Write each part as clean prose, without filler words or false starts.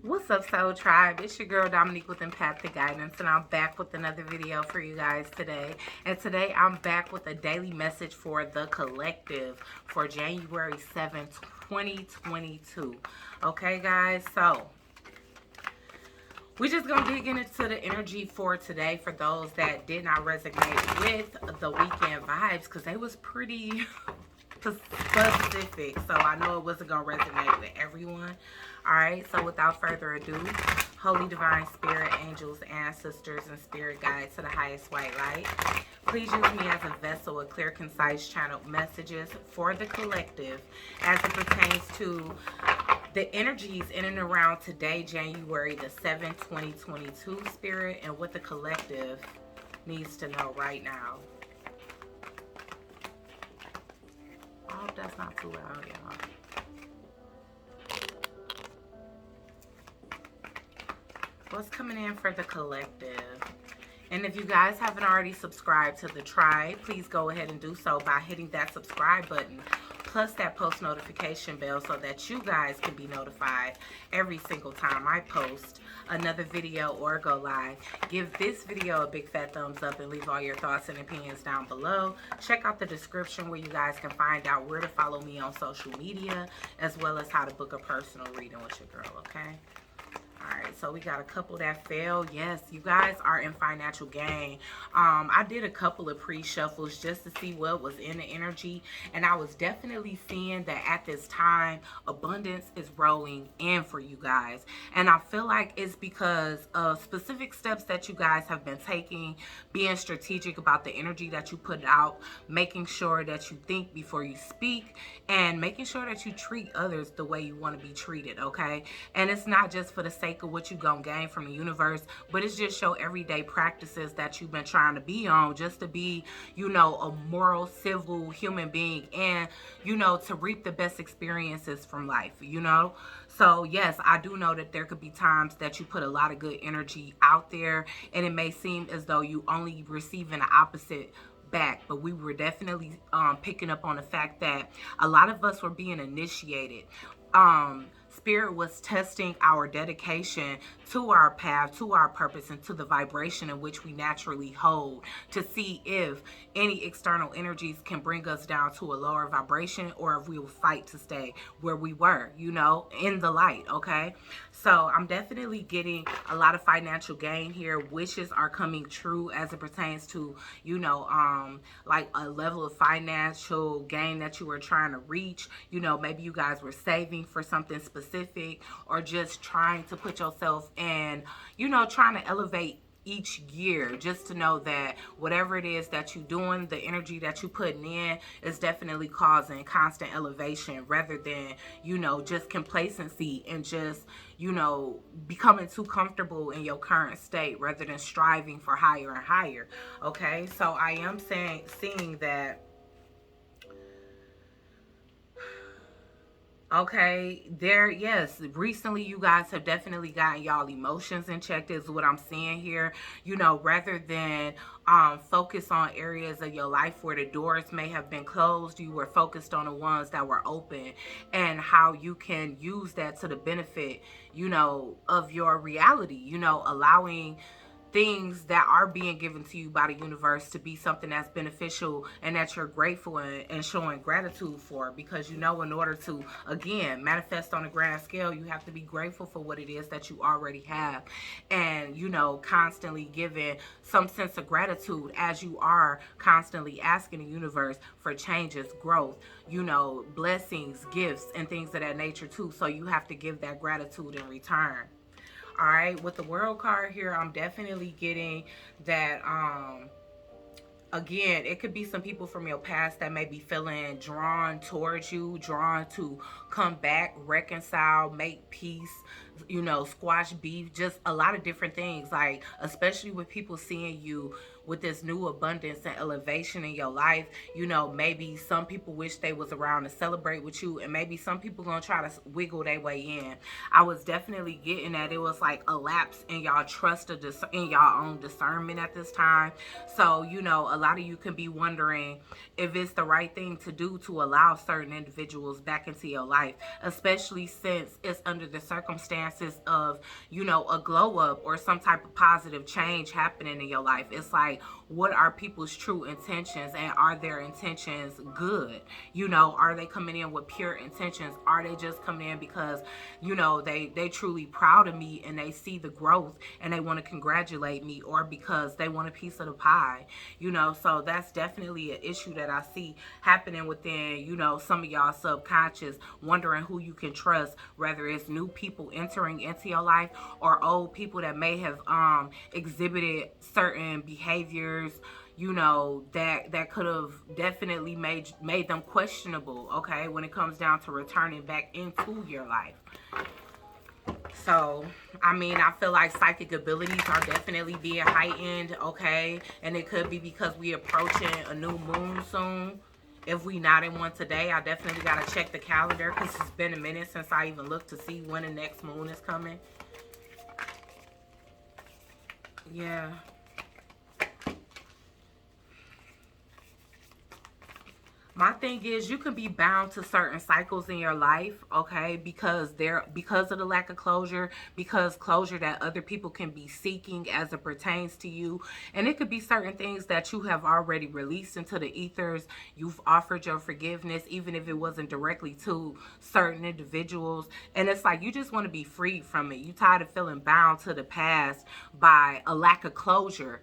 What's up, Soul Tribe? It's your girl Dominique with Empathic Guidance, and I'm back with another video for you guys today. And today I'm back with a daily message for the collective for January 7th, 2022. Okay, guys, so we're just going to dig into the energy for today for those that did not resonate with the weekend vibes because they was pretty specific, so I know it wasn't going to resonate with everyone. All right, so without further ado, Holy Divine Spirit, angels, ancestors, and spirit guides to the highest white light, please use me as a vessel with clear, concise, channeled messages for the collective as it pertains to the energies in and around today, January the 7th, 2022, spirit, and what the collective needs to know right now. I hope that's not too loud, y'all. What's coming in for the collective? And if you guys haven't already subscribed to the tribe, please go ahead and do so by hitting that subscribe button, plus that post notification bell so that you guys can be notified every single time I post another video or go live. Give this video a big fat thumbs up and leave all your thoughts and opinions down below. Check out the description where you guys can find out where to follow me on social media, as well as how to book a personal reading with your girl, okay? Alright, so we got a couple that fell. Yes, you guys are in financial gain. I did a couple of pre-shuffles just to see what was in the energy, and I was definitely seeing that at this time abundance is rolling in for you guys. And I feel like it's because of specific steps that you guys have been taking, being strategic about the energy that you put out, making sure that you think before you speak, and making sure that you treat others the way you want to be treated, okay? And it's not just for the sake of what you gonna gain from the universe, but it's just your everyday practices that you've been trying to be on, just to be, you know, a moral, civil human being, and, you know, to reap the best experiences from life, you know. So yes, I do know that there could be times that you put a lot of good energy out there, and it may seem as though you only receiving the opposite back, but we were definitely picking up on the fact that a lot of us were being initiated. Spirit was testing our dedication to our path, to our purpose, and to the vibration in which we naturally hold, to see if any external energies can bring us down to a lower vibration, or if we will fight to stay where we were, you know, in the light, okay? So I'm definitely getting a lot of financial gain here. Wishes are coming true as it pertains to, you know, like a level of financial gain that you were trying to reach. You know, maybe you guys were saving for something specific, or just trying to put yourself in, you know, trying to elevate each year, just to know that whatever it is that you're doing, the energy that you're putting in is definitely causing constant elevation, rather than, you know, just complacency and just, you know, becoming too comfortable in your current state rather than striving for higher and higher. Okay, so I am seeing that. Okay, there, yes, recently you guys have definitely gotten y'all emotions in check, is what I'm seeing here. You know, rather than focus on areas of your life where the doors may have been closed, you were focused on the ones that were open, and how you can use that to the benefit, you know, of your reality, you know, allowing things that are being given to you by the universe to be something that's beneficial and that you're grateful and showing gratitude for, because, you know, in order to, again, manifest on a grand scale, you have to be grateful for what it is that you already have, and, you know, constantly giving some sense of gratitude as you are constantly asking the universe for changes, growth, you know, blessings, gifts, and things of that nature too. So you have to give that gratitude in return. All right, with the world card here, I'm definitely getting that, again, it could be some people from your past that may be feeling drawn towards you, drawn to come back, reconcile, make peace, you know, squash beef, just a lot of different things. Like, especially with people seeing you with this new abundance and elevation in your life, you know, maybe some people wish they was around to celebrate with you, and maybe some people gonna try to wiggle their way in. I was definitely getting that it was like a lapse in y'all trust in y'all own discernment at this time. So, you know, a lot of you can be wondering if it's the right thing to do to allow certain individuals back into your life, especially since it's under the circumstance chances of, you know, a glow up or some type of positive change happening in your life. It's like, what are people's true intentions, and are their intentions good? You know, are they coming in with pure intentions? Are they just coming in because, you know, they truly proud of me and they see the growth and they want to congratulate me, or because they want a piece of the pie? You know, so that's definitely an issue that I see happening within, you know, some of y'all subconscious, wondering who you can trust, whether it's new people entering into your life or old people that may have exhibited certain behaviors, you know, that could have definitely made them questionable, okay, when it comes down to returning back into your life. So, I mean, I feel like psychic abilities are definitely being heightened, okay? And it could be because we approaching a new moon soon. If we not in one today, I definitely got to check the calendar, because it's been a minute since I even looked to see when the next moon is coming. Yeah. My thing is, you can be bound to certain cycles in your life, okay, because of the lack of closure, because closure that other people can be seeking as it pertains to you. And it could be certain things that you have already released into the ethers. You've offered your forgiveness, even if it wasn't directly to certain individuals. And it's like, you just want to be freed from it. You tired of feeling bound to the past by a lack of closure,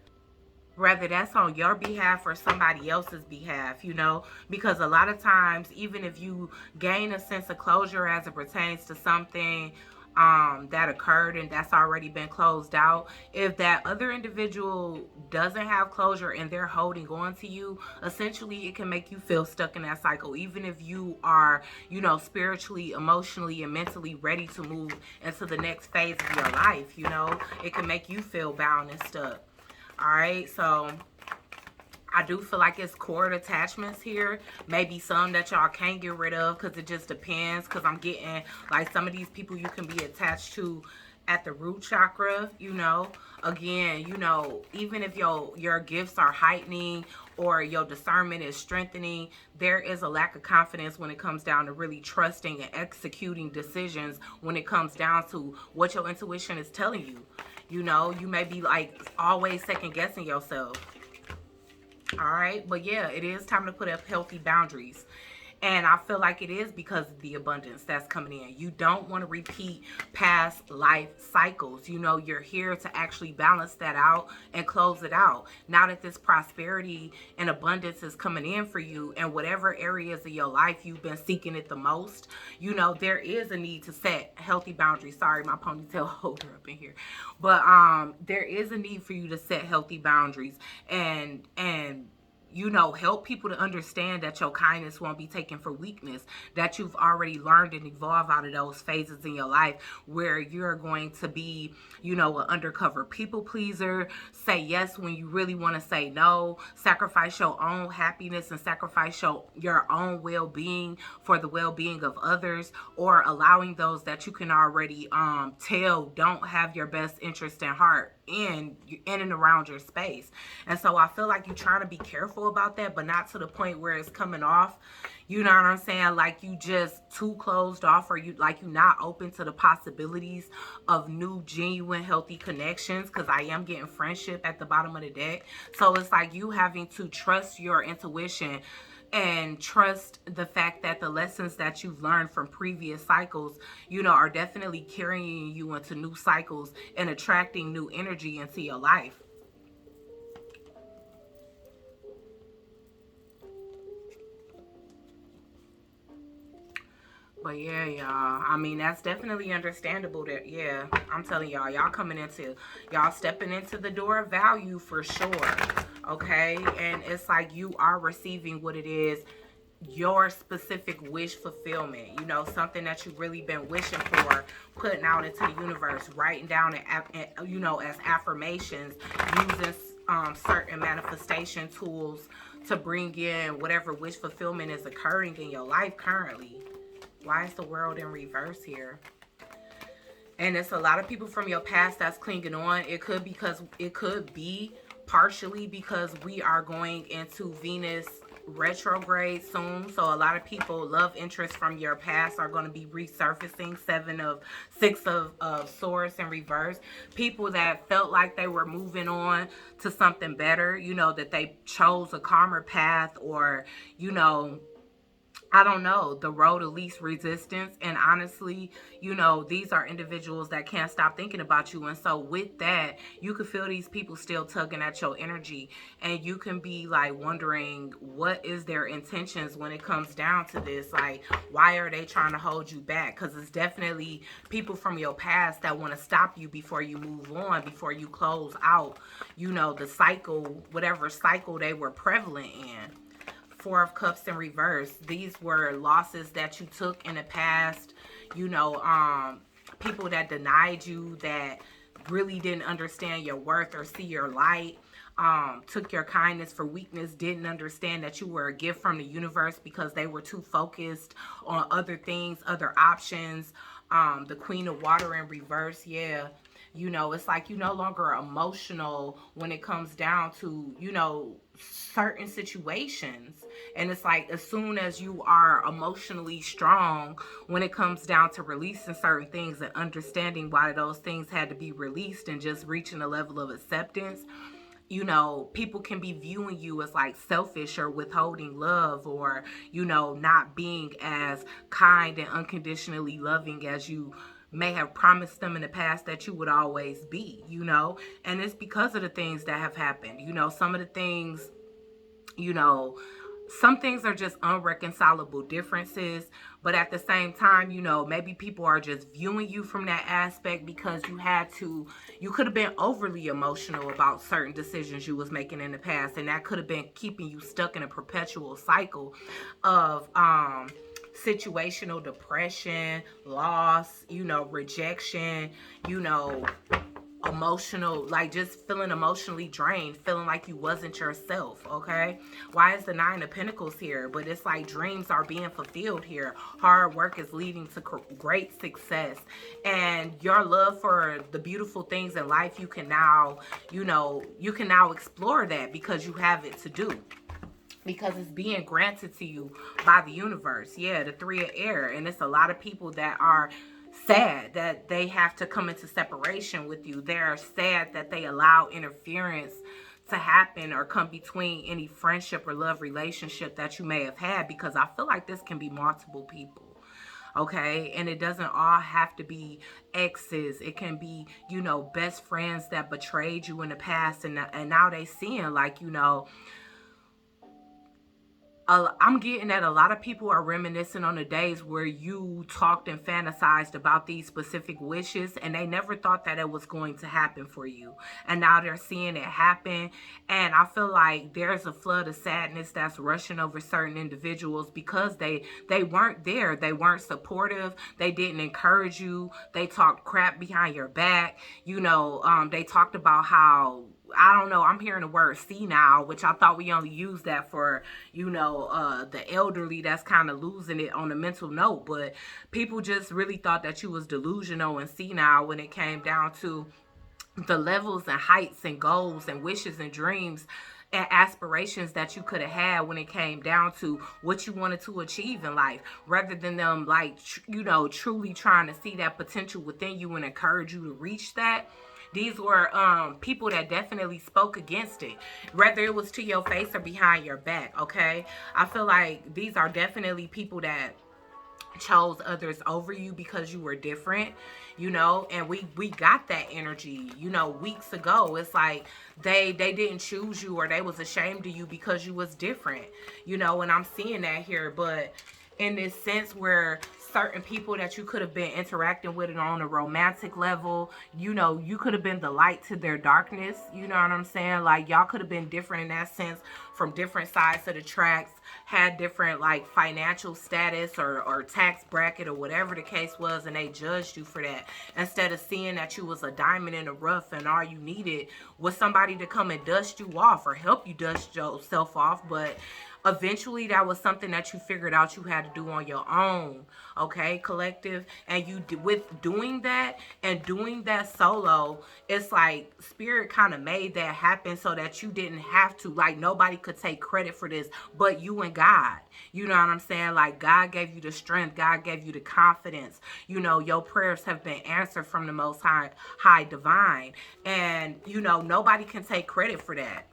whether that's on your behalf or somebody else's behalf, you know, because a lot of times, even if you gain a sense of closure as it pertains to something that occurred and that's already been closed out, if that other individual doesn't have closure and they're holding on to you, essentially it can make you feel stuck in that cycle, even if you are, you know, spiritually, emotionally, and mentally ready to move into the next phase of your life. You know, it can make you feel bound and stuck. All right, so I do feel like it's cord attachments here. Maybe some that y'all can't get rid of, because it just depends. Because I'm getting, like, some of these people you can be attached to at the root chakra, you know. Again, you know, even if your gifts are heightening or your discernment is strengthening, there is a lack of confidence when it comes down to really trusting and executing decisions when it comes down to what your intuition is telling you. You know, you may be like always second guessing yourself. All right. But yeah, it is time to put up healthy boundaries. And I feel like it is because of the abundance that's coming in. You don't want to repeat past life cycles. You know, you're here to actually balance that out and close it out. Now that this prosperity and abundance is coming in for you, and whatever areas of your life you've been seeking it the most, you know, there is a need to set healthy boundaries. Sorry, my ponytail holder up in here. But there is a need for you to set healthy boundaries and you know, help people to understand that your kindness won't be taken for weakness, that you've already learned and evolved out of those phases in your life where you're going to be, you know, an undercover people pleaser, say yes when you really want to say no, sacrifice your own happiness and sacrifice your own well-being for the well-being of others, or allowing those that you can already tell don't have your best interest in heart in and around your space. And so I feel like you're trying to be careful about that, but not to the point where it's coming off, you know what I'm saying, like you just too closed off, or you like you're not open to the possibilities of new, genuine, healthy connections, because I am getting friendship at the bottom of the deck. So it's like you having to trust your intuition and trust the fact that the lessons that you've learned from previous cycles, you know, are definitely carrying you into new cycles and attracting new energy into your life. But yeah, y'all, I mean, that's definitely understandable that, yeah, I'm telling y'all, y'all stepping into the door of value for sure, okay? And it's like you are receiving what it is, your specific wish fulfillment, you know, something that you've really been wishing for, putting out into the universe, writing down, you know, as affirmations, using certain manifestation tools to bring in whatever wish fulfillment is occurring in your life currently. Why is the world in reverse here? And it's a lot of people from your past that's clinging on. It could be partially because we are going into Venus retrograde soon. So a lot of people, love interests from your past are going to be resurfacing. Six of swords in reverse. People that felt like they were moving on to something better, that they chose a calmer path, or, I don't know, the road of least resistance. And honestly, these are individuals that can't stop thinking about you. And so with that, you can feel these people still tugging at your energy. And you can be like wondering, what is their intentions when it comes down to this? Like, why are they trying to hold you back? Because it's definitely people from your past that want to stop you before you move on, before you close out, the cycle, whatever cycle they were prevalent in. Four of Cups in reverse. These were losses that you took in the past. People that denied you, that really didn't understand your worth or see your light. Took your kindness for weakness, didn't understand that you were a gift from the universe because they were too focused on other things, other options. The Queen of Water in reverse, yeah. It's like you're no longer emotional when it comes down to, certain situations. And it's like, as soon as you are emotionally strong when it comes down to releasing certain things and understanding why those things had to be released and just reaching a level of acceptance, people can be viewing you as like selfish or withholding love, or, not being as kind and unconditionally loving as you may have promised them in the past that you would always be, and it's because of the things that have happened. Some of the things, some things are just unreconcilable differences, but at the same time, maybe people are just viewing you from that aspect because you could have been overly emotional about certain decisions you was making in the past, and that could have been keeping you stuck in a perpetual cycle of situational depression, loss, rejection, emotional, like just feeling emotionally drained, feeling like you wasn't yourself. Okay, why is the Nine of Pentacles here? But it's like dreams are being fulfilled here. Hard work is leading to great success, and your love for the beautiful things in life, you can now explore that because you have it to do, because it's being granted to you by the universe. Yeah, the Three of Air. And it's a lot of people that are sad that they have to come into separation with you. They're sad that they allow interference to happen or come between any friendship or love relationship that you may have had, because I feel like this can be multiple people. Okay, and it doesn't all have to be exes. It can be, best friends that betrayed you in the past, and now they seeing like, I'm getting that a lot of people are reminiscing on the days where you talked and fantasized about these specific wishes, and they never thought that it was going to happen for you. And now they're seeing it happen. And I feel like there's a flood of sadness that's rushing over certain individuals because they weren't there. They weren't supportive. They didn't encourage you. They talked crap behind your back. They talked about how, I don't know, I'm hearing the word senile, which I thought we only used that for, the elderly that's kind of losing it on a mental note. But people just really thought that you was delusional and senile when it came down to the levels and heights and goals and wishes and dreams and aspirations that you could have had when it came down to what you wanted to achieve in life, rather than them like, truly trying to see that potential within you and encourage you to reach that. These were people that definitely spoke against it, whether it was to your face or behind your back, okay? I feel like these are definitely people that chose others over you because you were different, and we got that energy, weeks ago. It's like they didn't choose you, or they was ashamed of you because you was different, and I'm seeing that here. But in this sense where certain people that you could have been interacting with on a romantic level, you could have been the light to their darkness, you know what I'm saying? Like, y'all could have been different in that sense, from different sides of the tracks, had different like financial status or tax bracket or whatever the case was, and they judged you for that, instead of seeing that you was a diamond in the rough and all you needed was somebody to come and dust you off or help you dust yourself off. But eventually that was something that you figured out you had to do on your own, okay, collective? And with doing that and doing that solo, it's like spirit kind of made that happen so that you didn't have to, like, nobody could take credit for this but you and God. You know what I'm saying? Like, God gave you the strength. God gave you the confidence. You know, your prayers have been answered from the Most High Divine. And, you know, nobody can take credit for that.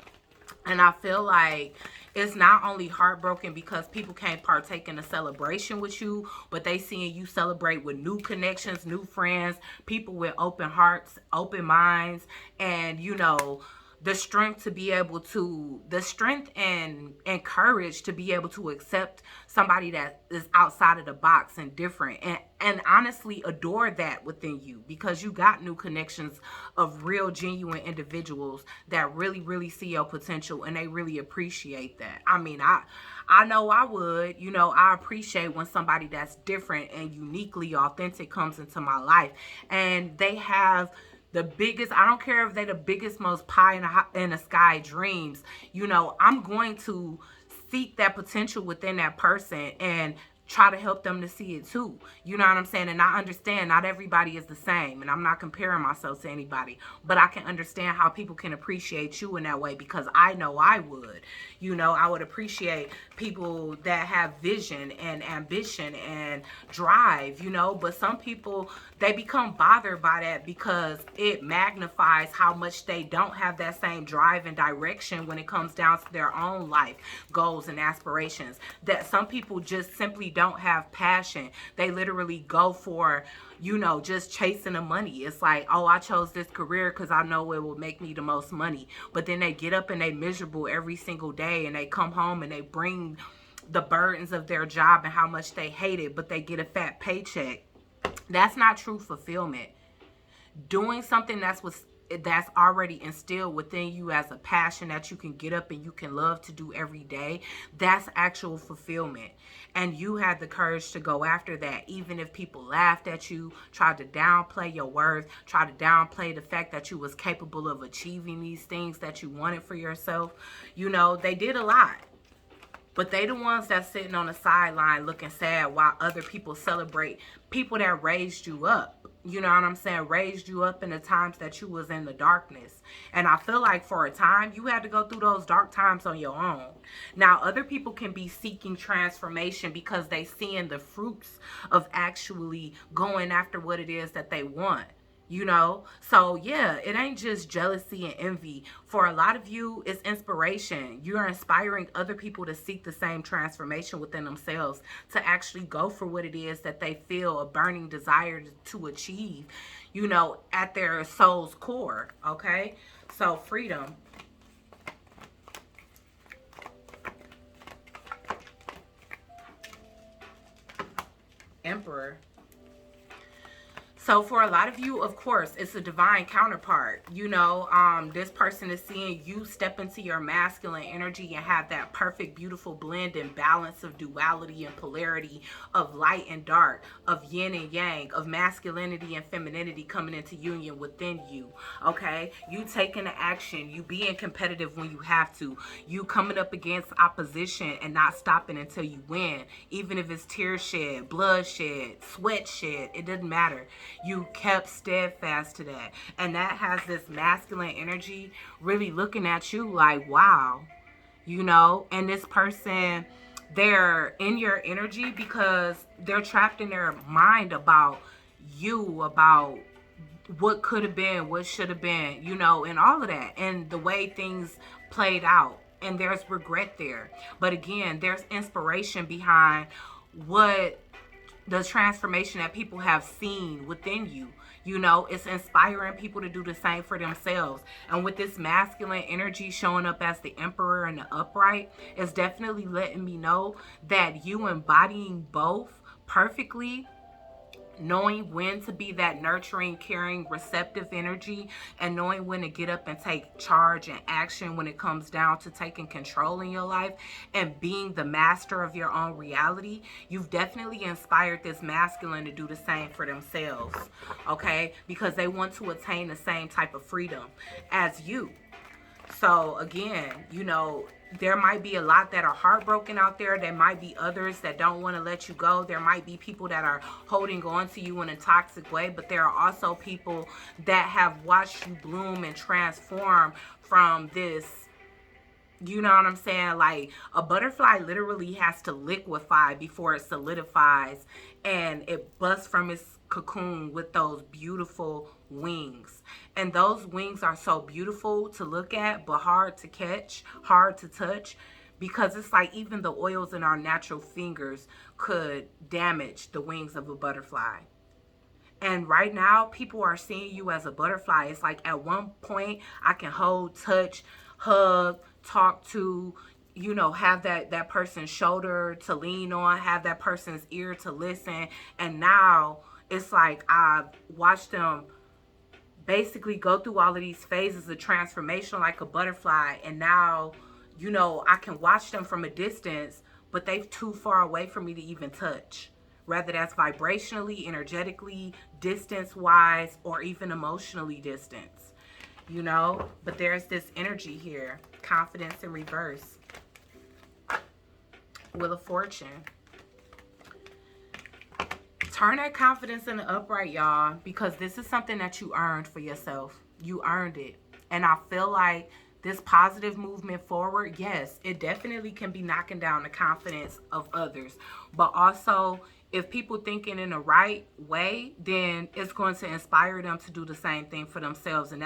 And I feel like it's not only heartbroken because people can't partake in a celebration with you, but they seeing you celebrate with new connections, new friends, people with open hearts, open minds, and, you know, the strength to be able to, the strength and courage to be able to accept somebody that is outside of the box and different, and honestly adore that within you, because you got new connections of real genuine individuals that really see your potential, and they really appreciate that. I mean, I know I would, you know, I appreciate when somebody that's different and uniquely authentic comes into my life, and they have the biggest, I don't care if they're the biggest, most pie in the sky dreams, you know, I'm going to seek that potential within that person and try to help them to see it too. You know what I'm saying? And I understand not everybody is the same, and I'm not comparing myself to anybody, but I can understand how people can appreciate you in that way, because I know I would. You know, I would appreciate people that have vision and ambition and drive, you know, but some people, they become bothered by that because it magnifies how much they don't have that same drive and direction when it comes down to their own life goals and aspirations. That some people just simply don't have passion. They literally go for, you know, just chasing the money. It's like, oh, I chose this career because I know it will make me the most money. But then they get up and they miserable every single day, and they come home and they bring the burdens of their job and how much they hate it, but they get a fat paycheck. That's not true fulfillment. Doing something that's already instilled within you as a passion that you can get up and you can love to do every day, that's actual fulfillment. And you had the courage to go after that, even if people laughed at you, tried to downplay your worth, tried to downplay the fact that you was capable of achieving these things that you wanted for yourself. You know, they did a lot. But they the ones that's sitting on the sideline looking sad while other people celebrate people that raised you up. You know what I'm saying? Raised you up in the times that you was in the darkness. And I feel like for a time, you had to go through those dark times on your own. Now, other people can be seeking transformation because they seeing the fruits of actually going after what it is that they want. You know, so yeah, it ain't just jealousy and envy. For a lot of you, it's inspiration. You're inspiring other people to seek the same transformation within themselves, to actually go for what it is that they feel a burning desire to achieve, you know, at their soul's core. Okay, so freedom. Emperor. So for a lot of you, of course, it's a divine counterpart. You know, this person is seeing you step into your masculine energy and have that perfect, beautiful blend and balance of duality and polarity, of light and dark, of yin and yang, of masculinity and femininity coming into union within you. Okay, you taking the action, you being competitive when you have to, you coming up against opposition and not stopping until you win, even if it's tears shed, blood shed, sweat shed, it doesn't matter. You kept steadfast to that. And that has this masculine energy really looking at you like, wow, you know, and this person, they're in your energy because they're trapped in their mind about you, about what could have been, what should have been, you know, and all of that, and the way things played out. And there's regret there. But again, there's inspiration behind what the transformation that people have seen within you. You know, it's inspiring people to do the same for themselves. And with this masculine energy showing up as the emperor and the upright, it's definitely letting me know that you embodying both perfectly, knowing when to be that nurturing, caring, receptive energy, and knowing when to get up and take charge and action when it comes down to taking control in your life and being the master of your own reality. You've definitely inspired this masculine to do the same for themselves, okay? Because they want to attain the same type of freedom as you. So again, you know, there might be a lot that are heartbroken out there. There might be others that don't want to let you go. There might be people that are holding on to you in a toxic way. But there are also people that have watched you bloom and transform from this You know what I'm saying? Like, a butterfly literally has to liquefy before it solidifies and it busts from its cocoon with those beautiful wings. And those wings are so beautiful to look at, but hard to catch, hard to touch, because it's like even the oils in our natural fingers could damage the wings of a butterfly. And right now, people are seeing you as a butterfly. It's like at one point, I can hold, touch, hug, talk to, have that person's shoulder to lean on, have that person's ear to listen. And now it's like I've watched them basically go through all of these phases of transformation like a butterfly. And now, I can watch them from a distance, but they're too far away for me to even touch. Whether that's vibrationally, energetically, distance wise, or even emotionally distance. But there's this energy here. Confidence in reverse. Wheel of Fortune. Turn that confidence in the upright, y'all, because this is something that you earned for yourself. You earned it. And I feel like this positive movement forward, yes, it definitely can be knocking down the confidence of others. But also, if people thinking in the right way, then it's going to inspire them to do the same thing for themselves. And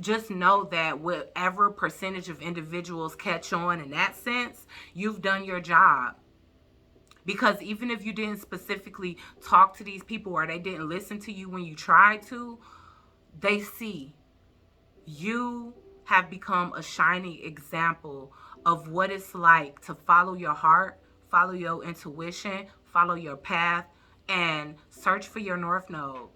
just know that whatever percentage of individuals catch on in that sense, you've done your job. Because even if you didn't specifically talk to these people or they didn't listen to you when you tried to, they see you have become a shining example of what it's like to follow your heart, follow your intuition, follow your path, and search for your North Node.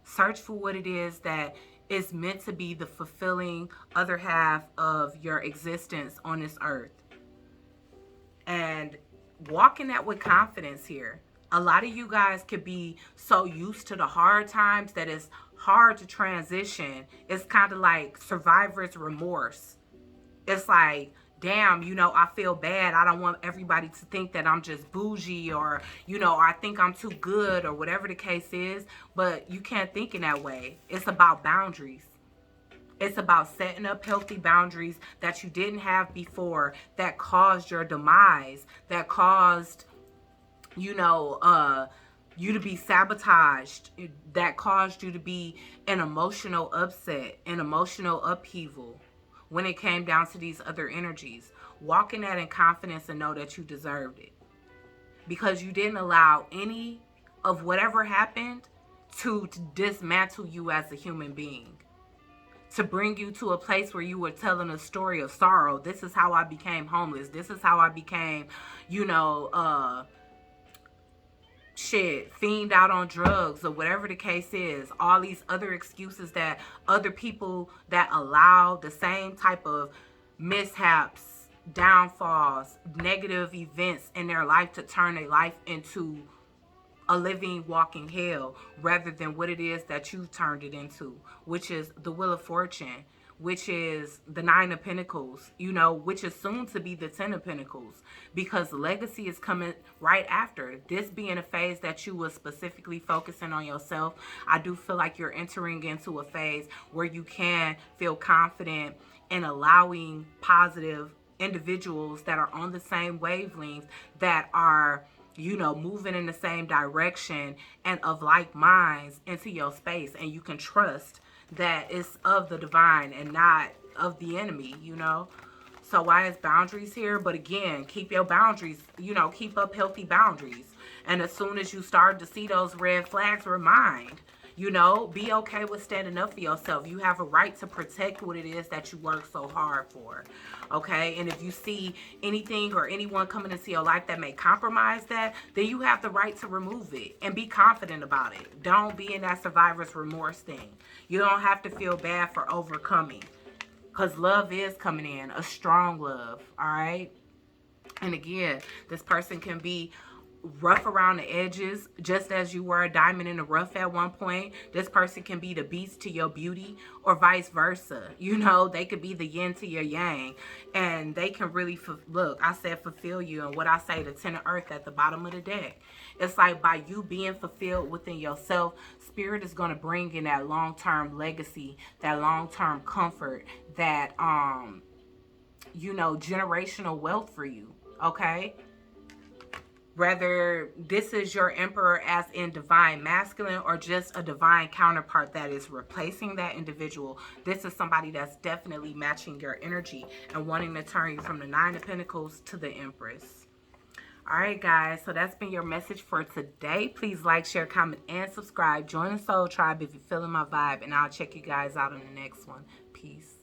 Search for what it is that is meant to be the fulfilling other half of your existence on this earth. And walking that with confidence here. A lot of you guys could be so used to the hard times that it's hard to transition. It's kind of like survivor's remorse. It's like, damn, I feel bad. I don't want everybody to think that I'm just bougie or, or I think I'm too good or whatever the case is. But you can't think in that way. It's about boundaries. It's about setting up healthy boundaries that you didn't have before that caused your demise, that caused, you to be sabotaged, that caused you to be an emotional upset, an emotional upheaval when it came down to these other energies. Walk in that in confidence and know that you deserved it. Because you didn't allow any of whatever happened to dismantle you as a human being. To bring you to a place where you were telling a story of sorrow. This is how I became homeless. This is how I became, fiend out on drugs or whatever the case is. All these other excuses that other people that allow the same type of mishaps, downfalls, negative events in their life to turn their life into a living, walking hell, rather than what it is that you've turned it into, which is the Wheel of Fortune, which is the Nine of Pentacles, which is soon to be the Ten of Pentacles, because legacy is coming right after. This being a phase that you were specifically focusing on yourself, I do feel like you're entering into a phase where you can feel confident in allowing positive individuals that are on the same wavelength, that are moving in the same direction and of like minds into your space. And you can trust that it's of the divine and not of the enemy, So why is boundaries here? But again, keep your boundaries, keep up healthy boundaries. And as soon as you start to see those red flags, remind, be okay with standing up for yourself. You have a right to protect what it is that you work so hard for. Okay? And if you see anything or anyone coming into your life that may compromise that, then you have the right to remove it and be confident about it. Don't be in that survivor's remorse thing. You don't have to feel bad for overcoming, because love is coming in, a strong love. All right? And again, this person can be rough around the edges, just as you were a diamond in the rough at one point. This person can be the beast to your beauty, or vice versa. They could be the yin to your yang, and they can really fulfill you. And what I say, the Ten of Earth at the bottom of the deck, it's like by you being fulfilled within yourself, spirit is going to bring in that long-term legacy, that long-term comfort, that you know, generational wealth for you, okay? Whether this is your emperor as in divine masculine or just a divine counterpart that is replacing that individual, this is somebody that's definitely matching your energy and wanting to turn you from the Nine of Pentacles to the Empress. All right, guys, so that's been your message for today. Please like, share, comment, and subscribe. Join the Soul Tribe if you're feeling my vibe, and I'll check you guys out on the next one. Peace.